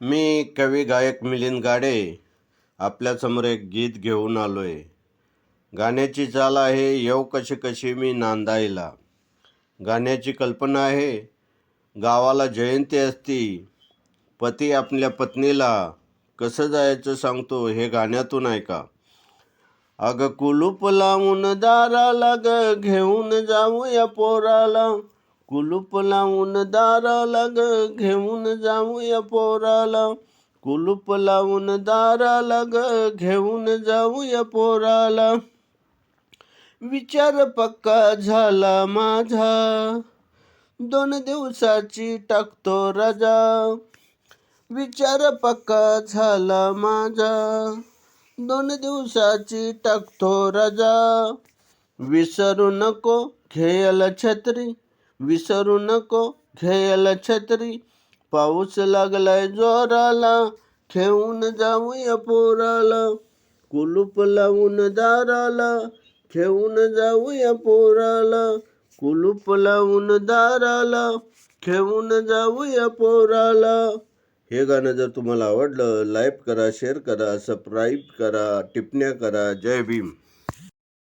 मी कवी गायक मिलिंद गाडे आपल्यासमोर एक गीत घेऊन आलो आहे. गाण्याची चाल आहे येऊ कशी कशी मी नांदायला. गाण्याची कल्पना आहे गावाला जयंती असती, पती आपल्या पत्नीला कसं जायचं सांगतो हे गाण्यातून ऐका. अगं कुलूप लावून दाराला ग घेऊन जाऊया पोराला. कुलूप लावून दाराला ग घेऊन जाऊया पोराला. कुलूप लावून दाराला ग घेऊन जाऊया पोराला. विचार पक्का झाला माझा, 2 दिवसाची टाकतो रजा. विचार पक्का झाला माझा, 2 दिवसाची टाकतो रजा. विसरू नको घ्यायला छत्री, विसरू नको घ्यायला छत्री. पाऊस लागलाय जोराला, घेऊन जाऊया पोराला. कुलूप लावून दाराला, घेऊन जाऊया पोराला. कुलूप लावून दाराला, घेऊन जाऊया पोराला. हे गाणं जर तुम्हाला आवडलं, लाईक करा, शेअर करा, सबस्क्राईब करा, टिप्पण्या करा. जय भीम.